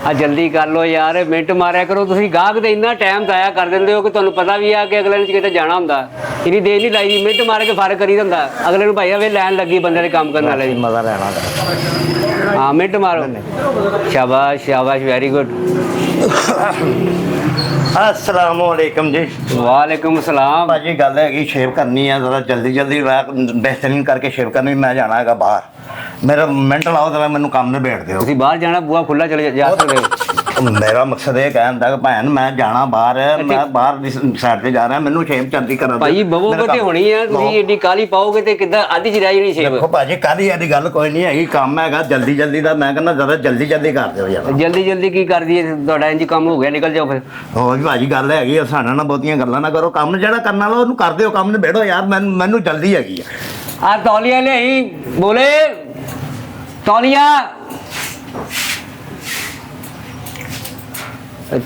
ਆ ਜਲਦੀ ਕਰ ਲੋ ਯਾਰ, ਮਿੰਟ ਮਾਰਿਆ ਕਰੋ ਤੁਸੀਂ। ਗਾਹਕ ਤੇ ਇੰਨਾ ਟਾਈਮ ਜ਼ਾਇਆ ਕਰ ਦਿੰਦੇ ਹੋ ਕਿ ਤੁਹਾਨੂੰ ਪਤਾ ਵੀ ਆ ਕਿ ਅਗਲੇ ਨੂੰ ਕਿਤੇ ਜਾਣਾ ਹੁੰਦਾ। ਇੰਨੀ ਦੇਰ ਨਹੀਂ ਲਾਈ, ਮਿੰਟ ਮਾਰ ਕੇ ਫਰਕ ਕਰੀ ਦਿੰਦਾ ਅਗਲੇ ਨੂੰ। ਭਾਈ ਆਵੇ ਲੈਣ ਲੱਗੀ ਬੰਦੇ ਦੇ ਕੰਮ ਕਰਨ ਵਾਲੇ ਦੀ। ਮਜ਼ਾ ਲੈਣਾ। ਹਾਂ ਮਿੰਟ ਮਾਰੋ। ਸ਼ਾਬਾਸ਼ ਸ਼ਾਬਾਸ਼, ਵੈਰੀ ਗੁੱਡ। अस्सलामुअलैकुम जी। वालेकुम सलाम। भाजी गल हैगी शेव करनी है, जरा जल्दी जल्दी बेहतरीन करके शेव करनी। मैं जाना है बाहर, मेरा मिनट लाओ जरा, मैनू काम निबेड़ दिओ। ਤੁਸੀਂ ਬਾਹਰ ਜਾਣਾ, ਬੂਹਾ ਖੁੱਲਾ ਚਲੇ ਜਾ ਸਕਦੇ ਹੋ। मेरा मकसद ये कहन दा कि भैन मैं जाना बाहर है, मैं बाहर दी साइड ते जा रहा, मैनू शेव जल्दी करा दो। ਭਾਈ ਬਵੋਗੇ ਤੇ ਹੋਣੀ ਆ, ਤੁਸੀਂ ਏਡੀ ਕਾਲੀ ਪਾਓਗੇ ਤੇ ਕਿੱਦਾਂ ਅੱਧ ਚ ਰਹਿ ਜਾਣੀ ਸ਼ੇਵ। देखो भाजी काली वाली गल कोई नहीं हैगी, काम हैगा जल्दी जल्दी दा। मैं कहना जरा जल्दी जल्दी कर दिओ यार। ਜਲਦੀ ਜਲਦੀ ਕੀ ਕਰਦੀ ਹੈ ਤੁਹਾਡਾ? ਇੰਜ ਕੰਮ ਹੋ ਗਿਆ, ਨਿਕਲ ਜਾਓ ਫਿਰ। ਹੋਰ ਵੀ ਭਾਜੀ ਗੱਲ ਹੈਗੀ ਆ, ਸਾਡੇ ਨਾਲ ਬਹੁਤੀਆਂ ਗੱਲਾਂ ਨਾ ਕਰੋ। ਕੰਮ ਜਿਹੜਾ ਕਰਨ ਵਾਲਾ ਉਹਨੂੰ ਕਰ ਦਿਓ, ਕੰਮ ਨਿਬੇੜੋ ਯਾਰ। ਮੈਨੂੰ ਜਲਦੀ ਹੈਗੀ ਆ। ਆ ਤੌਲੀਆ ਲਿਆਈ, ਬੋਲੇ ਤੌਲੀਆ।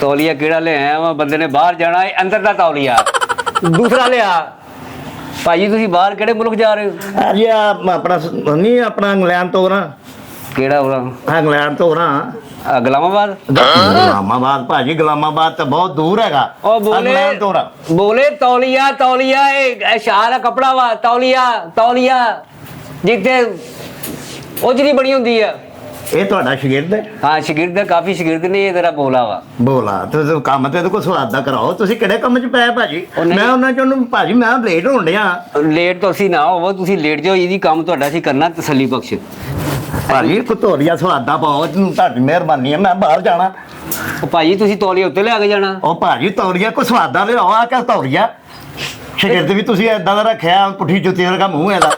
ਤੌਲੀਆ ਕਿਹੜਾ ਲਿਆਇਆ ਵਾ? ਬੰਦੇ ਨੇ ਬਾਹਰ ਜਾਣਾ ਹੈ, ਅੰਦਰ ਦਾ ਤੌਲੀਆ ਦੂਸਰਾ ਲਿਆ। ਭਾਜੀ ਤੁਸੀਂ ਬਾਹਰ ਕਿਹੜੇ ਮੁਲਕ ਜਾ ਰਹੇ ਹੋ? ਅਰੇ ਆਪਣਾ ਨਹੀਂ, ਆਪਣਾ ਇੰਗਲੈਂਡ ਤੋਂ ਨਾ। ਕਿਹੜਾ ਹੋਣਾ? ਇੰਗਲੈਂਡ ਤੋਂ ਨਾ। ਗੁਲਾਮਾਬਾਦ। ਗੁਲਾਮਾਬਾਦ ਭਾਜੀ, ਗੁਲਾਮਾਬਾਦ ਤਾਂ ਬਹੁਤ ਦੂਰ ਹੈਗਾ। ਉਹ ਬੋਲੇ ਤੌਲੀਆ ਤੌਲੀਆ, ਇਹ ਸ਼ਾਹ ਦਾ ਕੱਪੜਾ ਵਾ। ਤੌਲੀਆ ਤੌਲੀਆ ਜਿੱਥੇ ਉਜਰੀ ਬਣੀ ਹੁੰਦੀ ਆ। ਇਹ ਤੁਹਾਡਾ ਸ਼ਾਗਿਰਦ ਹੈ? ਹਾਂ ਸ਼ਾਗਿਰਦ, ਕਾਫੀ ਸ਼ਾਗਿਰਦ ਨੇ। ਇਹ ਤੇਰਾ ਬੋਲਾ ਵਾ। ਬੋਲਾ ਤੁਸੀਂ ਕੰਮ ਤੇ ਕੋਈ ਸਵਾਦਾ ਕਰਾਓ। ਤੁਸੀਂ ਕਿਹੜੇ ਕੰਮ 'ਚ ਪਏ ਭਾਜੀ? ਮੈਂ ਉਹਨਾਂ 'ਚ ਉਹਨੂੰ ਭਾਜੀ ਮੈਂ ਲੇਟ ਹੋਣ ਡਿਆ। ਲੇਟ ਤੁਸੀਂ ਨਾ ਹੋਵੋ, ਤੁਸੀਂ ਲੇਟ ਜਾਓ। ਇਹਦੀ ਕੰਮ ਤੁਹਾਡਾ ਸੀ ਕਰਨਾ, ਤਸੱਲੀ ਬਖਸ਼। ਭਾਜੀ ਕਤੋਰੀਆ ਸਵਾਦਾ ਪਾਓ, ਤੁਹਾਡੀ ਮਿਹਰਬਾਨੀ ਹੈ। ਮੈਂ ਬਾਹਰ ਜਾਣਾ। ਉਹ ਭਾਜੀ ਤੁਸੀਂ ਤੌਲੀਆ ਉੱਤੇ ਲਿਆ ਕੇ ਜਾਣਾ। ਉਹ ਭਾਜੀ ਤੌਰੀਆ ਕੋਈ ਸਵਾਦਾ ਲਿਆਓ। ਆ ਕਿਆ ਤੌਰੀਆ? ਸ਼ਾਗਿਰਦ ਵੀ ਤੁਸੀਂ ਏਦਾਂ ਦਾ ਰੱਖਿਆ, ਪੁੱਠੀ ਜੁੱਤੀ ਵਰਗਾ ਮੂੰਹ ਇਹਦਾ।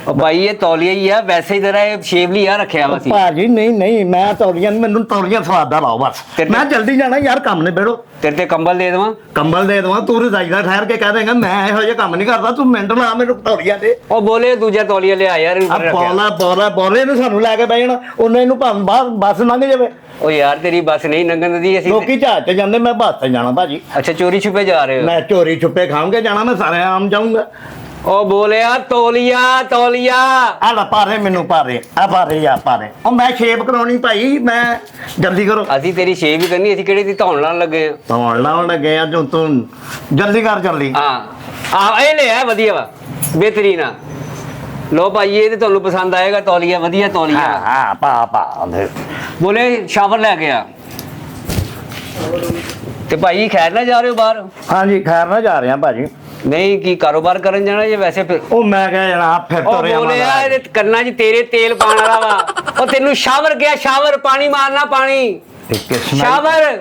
ਉਹ ਭਾਈ ਇਹ ਤੌਲੀਆ ਹੀ ਆ, ਵੈਸੇ ਹੀ ਤੇਰਾ ਇਹ ਸ਼ੇਵ ਲਈ ਆ ਰੱਖਿਆ ਵਾ ਸੀ। ਭਾਜੀ ਨਹੀਂ, ਮੈਂ ਤੌਲੀਆ, ਮੈਨੂੰ ਤੌਲੀਆ ਸਵਾਦਾ ਲਾਓ ਬਸ। ਮੈਂ ਜਲਦੀ ਜਾਣਾ ਯਾਰ, ਕੰਮ ਨਿਬੇੜੋ। ਤੇਰੇ ਤੇ ਕੰਬਲ ਦੇ ਦੇਵਾਂ? ਕੰਬਲ ਦੇ ਦੇਵਾਂ? ਤੂੰ ਰਜਾਈ ਦਾ ਠਹਿਰ ਕੇ ਕਹਿ ਦੇਂਗਾ ਮੈਂ ਇਹੋ ਜਿਹਾ ਕੰਮ ਨਹੀਂ ਕਰਦਾ। ਤੂੰ ਮਿੰਟ ਲਾ, ਮੈਨੂੰ ਤੌਲੀਆ ਦੇ। ਉਹ ਬੋਲੇ ਦੂਜਾ ਤੌਲੀਆ ਲਿਆ ਯਾਰ। ਬੋਲੇ ਨੂੰ ਸਾਨੂੰ ਲੈ ਕੇ ਬਹਿ ਜਾਣਾ। ਉਹਨੇ ਇਹਨੂੰ ਭਾਵੇਂ ਬਾਹਰ ਬੱਸ ਲੰਘ ਜਾਵੇ। ਉਹ ਯਾਰ ਤੇਰੀ ਬੱਸ ਨਹੀਂ ਲੰਘਣ ਦਿੰਦੀ। ਅਸੀਂ ਲੋਕੀ ਜਹਾਜ਼ ਤੇ ਜਾਂਦੇ, ਮੈਂ ਬੱਸ ਤੇ ਜਾਣਾ ਭਾਜੀ। ਅੱਛਾ ਚੋਰੀ ਛੁਪੇ ਜਾ ਰਹੇ ਹੋ? ਮੈਂ ਚੋਰੀ ਛੁਪੇ ਖਾਉਂਗੇ ਜਾਣਾ, ਮੈਂ ਸਾਰੇ ਆਮ ਜਾਊਂਗਾ। ਉਹ ਬੋਲਿਆ ਤੌਲੀਆ ਤੌਲੀਆ। ਆ ਲੈ ਪਾਰੇ, ਮੈਨੂੰ ਪਾਰੇ ਆ ਪਾਰੇ ਆ ਪਾਰੇ। ਉਹ ਮੈਂ ਸ਼ੇਪ ਕਰਾਉਣੀ ਭਾਈ, ਮੈਂ ਜਲਦੀ ਕਰੋ। ਅਸੀਂ ਤੇਰੀ ਸ਼ੇਵ ਵੀ ਕਰਨੀ, ਅਸੀਂ ਕਿਹੜੇ ਦੀ ਧੌਣ ਲਾਉਣ ਲੱਗੇ ਆ? ਧੌਣ ਲਾਉਣ ਲੱਗੇ ਆ ਜੋ ਤੂੰ। ਜਲਦੀ ਕਰ ਜਲਦੀ। ਹਾਂ ਇਹ ਲਿਆ ਵਧੀਆ ਵਾ, ਬਿਹਤਰੀਨ ਆ। ਲੋ ਭਾਈ ਇਹ ਤੇ ਤੁਹਾਨੂੰ ਪਸੰਦ ਆਏਗਾ ਤੌਲੀਆ, ਵਧੀਆ ਤੌਲੀਆ। ਹਾਂ ਪਾ ਬੋਲੇ ਸ਼ਾਵਰ ਲੈ ਕੇ ਆ। ਤੇ ਭਾਈ ਖੈਰ ਨਾ ਜਾ ਰਹੇ ਹੋ ਬਾਹਰ? ਹਾਂਜੀ ਖੈਰ ਨਾ ਜਾ ਰਹੇ ਆ ਭਾਜੀ। ਨਹੀਂ ਕੀ ਕਾਰੋਬਾਰ ਕਰਨ ਜਾਣਾ ਜੇ ਵੈਸੇ? ਫਿਰ ਉਹ ਮੈਂ ਕਿਹਾ ਜਨਾਬ ਫਿਰ ਉਹ ਬੋਲਿਆ ਇਹਦੇ ਕੰਨਾਂ 'ਚ ਤੇਰੇ ਤੇਲ ਪਾਣ ਵਾਲਾ ਵਾ। ਉਹ ਤੈਨੂੰ ਸ਼ਾਵਰ ਗਿਆ, ਸ਼ਾਵਰ ਪਾਣੀ ਮਾਰਨਾ, ਪਾਣੀ ਸ਼ਾਵਰ।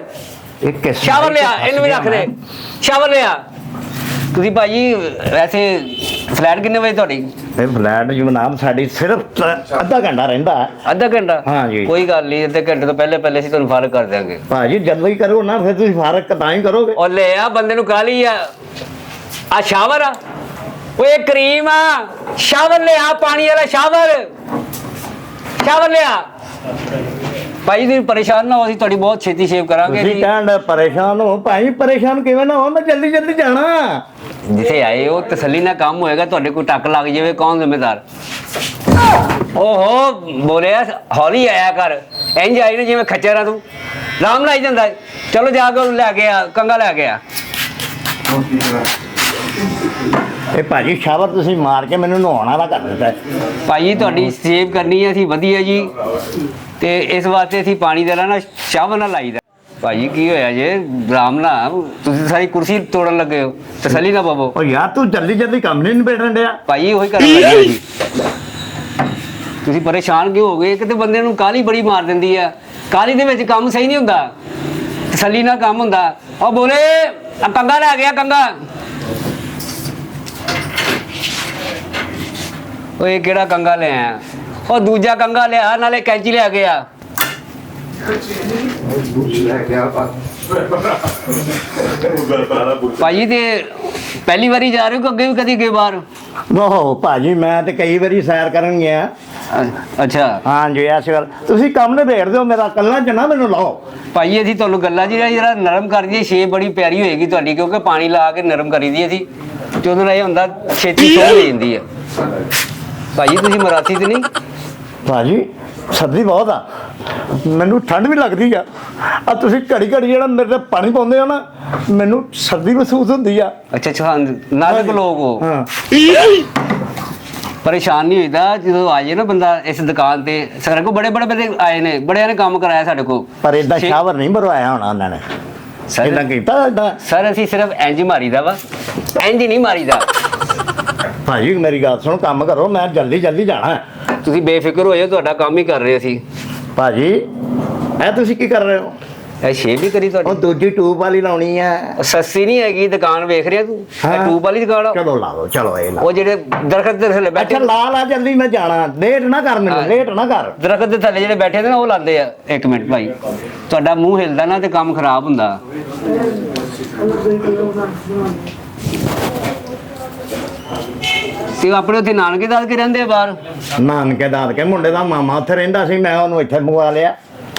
ਸ਼ਾਵਰ ਲਿਆ, ਇਹਨੂੰ ਵੀ ਰੱਖ ਦੇ। ਸ਼ਾਵਰ ਲਿਆ। ਤੁਸੀਂ ਭਾਜੀ ਵੈਸੇ ਫਲੈਟ ਕਿੰਨੇ ਵਜੇ ਤੁਹਾਡੀ? ਇਹ ਫਲੈਟ ਜਨਾਬ ਸਾਡੀ ਸਿਰਫ ਅੱਧਾ ਘੰਟਾ ਰਹਿੰਦਾ। ਅੱਧਾ ਘੰਟਾ? ਹਾਂ ਜੀ। ਕੋਈ ਗੱਲ ਨਹੀਂ, ਅੱਧੇ ਘੰਟੇ ਤੋਂ ਪਹਿਲੇ ਅਸੀਂ ਤੁਹਾਨੂੰ ਫਾਰਗ ਕਰ ਦਿਆਂਗੇ। ਭਾਜੀ ਜਲਦੀ ਕਰੋ ਨਾ, ਫਿਰ ਤੁਸੀਂ ਫਾਰਗ ਤਾਂ ਹੀ ਕਰੋਗੇ। ਉਹ ਲੈ ਆ, ਬੰਦੇ ਨੂੰ ਕਾਹਲੀ ਆ। ਆ ਸ਼ਾਵਰ ਆ, ਓਏ ਕਰੀਮ ਆ। ਸ਼ਾਵਰ ਲਿਆ, ਪਾਣੀ ਵਾਲਾ ਸ਼ਾਵਰ। ਸ਼ਾਵਰ ਲਿਆ। ਭਾਈ ਤੁਸੀਂ ਪਰੇਸ਼ਾਨ ਨਾ ਹੋ, ਅਸੀਂ ਤੁਹਾਡੀ ਬਹੁਤ ਛੇਤੀ ਸ਼ੇਵ ਕਰਾਂਗੇ। ਤੁਸੀਂ ਕਹਿੰਦੇ ਪਰੇਸ਼ਾਨ ਹੋ ਭਾਈ, ਪਰੇਸ਼ਾਨ ਕਿਵੇਂ ਨਾ ਹੋ? ਮੈਂ ਜਲਦੀ ਜਲਦੀ ਜਾਣਾ। ਜਿੱਥੇ ਆਏ ਹੋ ਤਸੱਲੀ ਨਾਲ ਕੰਮ ਹੋਏਗਾ। ਤੁਹਾਡੇ ਕੋਈ ਟੱਕ ਲੱਗ ਜਾਵੇ ਕੌਣ ਜ਼ਿੰਮੇਦਾਰ? ਓਹੋ ਬੋਲਿਆ ਹੌਲੀ ਆਇਆ ਕਰ, ਇੰਜ ਆਈ ਨਾ ਜਿਵੇਂ ਖੱਚਰ ਆ ਤੂੰ। ਆਰਾਮ ਨਾਲ ਆਈ ਜਾਂਦਾ। ਚਲੋ ਜਾ ਕੇ ਲੈ ਕੇ ਆ, ਕੰਗਾ ਲੈ ਕੇ ਆ। ਇਹ ਭਾਜੀ ਸ਼ਾਵਰ ਤੁਸੀਂ ਮਾਰ ਕੇ ਮੈਨੂੰ ਨਹਾਉਣ ਵਾਲਾ ਕਰ ਦਿੱਤਾ। ਭਾਈ ਤੁਹਾਡੀ ਸੇਵ ਕਰਨੀ ਹੈ ਅਸੀਂ ਵਧੀਆ ਜੀ, ਤੇ ਇਸ ਵਾਸਤੇ ਅਸੀਂ ਪਾਣੀ ਦਾ ਨਾ ਸ਼ਾਵਰ ਨਾਲ ਲਾਈਦਾ। ਭਾਜੀ ਕੀ ਹੋਇਆ ਜੇ? ਆਰਾਮ ਨਾਲ, ਤੁਸੀਂ ਸਾਰੀ ਕੁਰਸੀ ਤੋੜਨ ਲੱਗੇ ਹੋ। ਤਸੱਲੀ ਨਾ ਪਵੋ। ਉਹ ਯਾਰ ਤੂੰ ਜਲਦੀ ਜਲਦੀ ਕੰਮ ਨਹੀਂ ਨਿਬੇੜਨ ਡਿਆ। ਭਾਈ ਉਹੀ ਕਰਨ ਲੱਗੇ ਜੀ। ਤੁਸੀਂ ਪਰੇਸ਼ਾਨ ਕਿਉਂ ਹੋ ਗਏ? ਇੱਕ ਤੇ ਬੰਦੇ ਨੂੰ ਕਾਹਲੀ ਬੜੀ ਮਾਰ ਦਿੰਦੀ ਆ। ਕਾਹਲੀ ਦੇ ਵਿੱਚ ਕੰਮ ਸਹੀ ਨਹੀਂ ਹੁੰਦਾ, ਤਸੱਲੀ ਨਾਲ ਕੰਮ ਹੁੰਦਾ। ਉਹ ਬੋਲੇ ਕੰਗਾ ਲੈ ਗਿਆ, ਕੰਗਾ। ਉਹ ਇਹ ਕਿਹੜਾ ਕੰਗਾ ਲਿਆ? ਉਹ ਦੂਜਾ ਕੰਗਾ ਲਿਆ, ਨਾਲੇ ਕੈਂਚੀ ਲੈ ਗਿਆ। ਭਾਜੀ ਤੇ ਪਹਿਲੀ ਵਾਰੀ ਜਾ ਰਹੇ ਹੋ ਕਿ ਅੱਗੇ ਵੀ ਕਦੀ ਗਏ ਬਾਹਰ? ਨੋ ਭਾਜੀ ਮੈਂ ਤੇ ਕਈ ਵਾਰੀ ਸੈਰ ਕਰਨ ਗਿਆ। ਅੱਛਾ ਹਾਂਜੀ ਐਸੀ ਗੱਲ। ਤੁਸੀਂ ਕੰਮ ਨਿਬੇੜ ਦਿਓ, ਮੇਰਾ ਕੱਲਾ ਜਨਾ ਮੈਨੂੰ ਲਾਓ। ਭਾਈ ਅਸੀਂ ਤੁਹਾਨੂੰ ਗੱਲਾਂ ਜਿਹੜਾ ਨਰਮ ਕਰ ਦਈਏ, ਸ਼ੇਪ ਬੜੀ ਪਿਆਰੀ ਹੋਏਗੀ ਤੁਹਾਡੀ, ਕਿਉਂਕਿ ਪਾਣੀ ਲਾ ਕੇ ਨਰਮ ਕਰੀ ਦੀ ਅਸੀਂ, ਤੇ ਉਹਦੇ ਨਾਲ ਇਹ ਹੁੰਦਾ ਛੇਤੀ ਸੋਹ ਹੋ ਜਾਂਦੀ ਹੈ। ਭਾਜੀ ਤੁਸੀਂ ਮਰਾਸੀ ਤੇ ਨਹੀਂ? ਭਾਜੀ ਸਰਦੀ ਬਹੁਤ ਆ, ਮੈਨੂੰ ਠੰਡ ਵੀ ਲੱਗਦੀ ਆ। ਤੁਸੀਂ ਘੜੀ ਘੜੀ ਜਿਹੜਾ ਮੇਰੇ ਤੇ ਪਾਣੀ ਪਾਉਂਦੇ ਹੋ ਨਾ, ਮੈਨੂੰ ਸਰਦੀ ਮਹਿਸੂਸ ਹੁੰਦੀ ਆ। ਅੱਛਾ ਅੱਛਾ, ਨਾਜ਼ੁਕ ਲੋਕ ਹੋ, ਹਾਂ ਪਰੇਸ਼ਾਨ ਨਹੀਂ ਹੋਈਦਾ ਜਦੋਂ ਆ ਜਾਏ ਨਾ ਬੰਦਾ ਇਸ ਦੁਕਾਨ ਤੇ। ਸਾਡੇ ਕੋਲ ਬੜੇ ਬੜੇ ਬੰਦੇ ਆਏ ਨੇ, ਬੜਿਆਂ ਨੇ ਕੰਮ ਕਰਾਇਆ ਸਾਡੇ ਕੋਲ। ਪਰ ਏਦਾਂ ਸ਼ਾਵਰ ਨਹੀਂ ਮਰਵਾਇਆ ਹੋਣਾ ਉਹਨਾਂ ਨੇ, ਏਦਾਂ ਕੀਤਾ ਏਦਾਂ। ਸਰ ਅਸੀਂ ਸਿਰਫ ਇੰਜ ਮਾਰੀਦਾ ਵਾ, ਇੰਜ ਨਹੀਂ ਮਾਰੀਦਾ। ਭਾਜੀ ਮੇਰੀ ਗੱਲ ਸੁਣੋ, ਕੰਮ ਕਰੋ, ਮੈਂ ਜਲਦੀ ਜਲਦੀ ਜਾਣਾ। ਤੁਸੀਂ ਬੇਫਿਕਰ ਹੋ ਜਾਓ, ਤੁਹਾਡਾ ਕੰਮ ਹੀ ਕਰ ਰਹੇ ਅਸੀਂ। ਭਾਜੀ ਇਹ ਤੁਸੀਂ ਕੀ ਕਰ ਰਹੇ ਹੋ? ਇਹ ਸ਼ੇਵ ਵੀ ਕਰੀ ਉਹ ਤੁਹਾਡੀ, ਦੂਜੀ ਟੂਬ ਵਾਲੀ ਲਾਉਣੀ ਆ। ਉਹ ਸਸਤੀ ਨਹੀਂ ਹੈਗੀ ਦੁਕਾਨ, ਵੇਖ ਰਿਹਾ ਤੂੰ? ਇਹ ਟੂਬ ਵਾਲੀ ਦੁਕਾਨ ਆ। ਚਲੋ ਲਾ ਲਓ, ਚਲੋ ਇਹ ਲਾ। ਉਹ ਜਿਹੜੇ ਦਰਖਤ ਦੇ ਥੱਲੇ ਬੈਠੇ, ਅੱਛਾ ਲਾ ਲਾ ਜਲਦੀ, ਮੈਂ ਜਾਣਾ। ਲੇਟ ਨਾ ਕਰ ਮੈਨੂੰ, ਲੇਟ ਨਾ ਕਰ। ਦਰਖਤ ਦੇ ਥੱਲੇ ਜਿਹੜੇ ਬੈਠੇ ਨੇ ਨਾ, ਉਹ ਲਾਉਂਦੇ ਆ। ਇੱਕ ਮਿੰਟ ਭਾਈ, ਤੁਹਾਡਾ ਮੂੰਹ ਹਿਲਦਾ ਨਾ ਤੇ ਕੰਮ ਖਰਾਬ ਹੁੰਦਾ। ਤੇ ਆਪਣੇ ਉੱਥੇ ਨਾਨਕੇ ਦਾਦਕੇ ਰਹਿੰਦੇ ਆ ਬਾਹਰ? ਨਾਨਕੇ ਦਾਦਕੇ, ਮੁੰਡੇ ਦਾ ਮਾਮਾ ਉੱਥੇ ਰਹਿੰਦਾ ਸੀ, ਮੈਂ ਉਹਨੂੰ ਇੱਥੇ ਮੰਗਵਾ ਲਿਆ।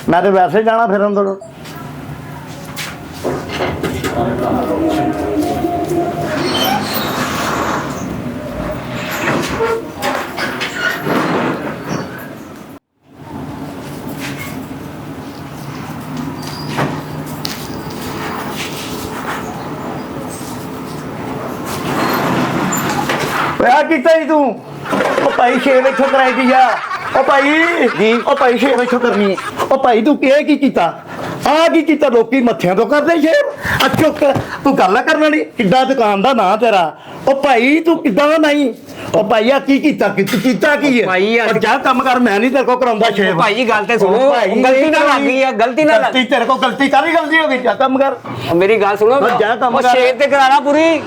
ਮੈਂ ਤੇ ਵੈਸੇ ਜਾਣਾ ਫਿਰ ਅੰਦਰ। ਆ ਕੀਤਾ ਜੀ ਤੂੰ? ਉਹ ਭਾਈ ਸ਼ੇਰ ਇੱਥੋਂ ਕਰਾਈ ਦੀ ਆ। ਉਹ ਭਾਈ ਜੀ, ਉਹ ਭਾਈ ਸ਼ੇਰ ਇੱਥੋਂ ਕਰਨੀ ਹੈ। ਉਹ ਭਾਈ ਤੂੰ ਕੀ ਕੀਤਾ? ਆ ਕੀ ਕੀਤਾ? ਲੋਕੀ ਮੱਥਿਆਂ ਤੋਂ ਕਰਦੇ ਸ਼ੇਰ। ਅੱਛਾ ਤੂੰ ਗੱਲ ਕਰਨ ਵਾਲੀ, ਕਿੱਡਾ ਦੁਕਾਨ ਦਾ ਨਾਂ ਤੇਰਾ? ਉਹ ਭਾਈ ਤੂੰ ਕਿੱਦਾਂ ਦਾ ਨਹੀਂ? ਉਹ ਭਾਈ ਆ ਕੀ ਕੀਤਾ? ਕੀਤਾ ਕੀ ਹੈ? ਭਾਈ ਉਹ ਜਾ ਕੰਮ ਕਰ, ਮੈਂ ਨਹੀਂ ਤੇਰੇ ਕੋਲ ਕਰਾਉਂਦਾ ਸ਼ੇਰ। ਭਾਈ ਜੀ ਗੱਲ ਤੇ ਸੁਣੋ, ਗਲਤੀ ਨਾ ਲੱਗ ਗਈ ਆ, ਗਲਤੀ ਨਾ ਲੱਗ ਗਈ ਤੇਰੇ ਕੋਲ। ਗਲਤੀ ਕਾਹਦੀ ਗਲਤੀ ਹੋ ਗਈ? ਜਾ ਕੰਮ ਕਰ। ਮੇਰੀ ਗੱਲ ਸੁਣੋ, ਉਹ ਜਾ ਕੰਮ ਉਹ ਕਰ। ਸ਼ੇਰ ਤੇ ਕਰਾਣਾ ਪੂਰੀ।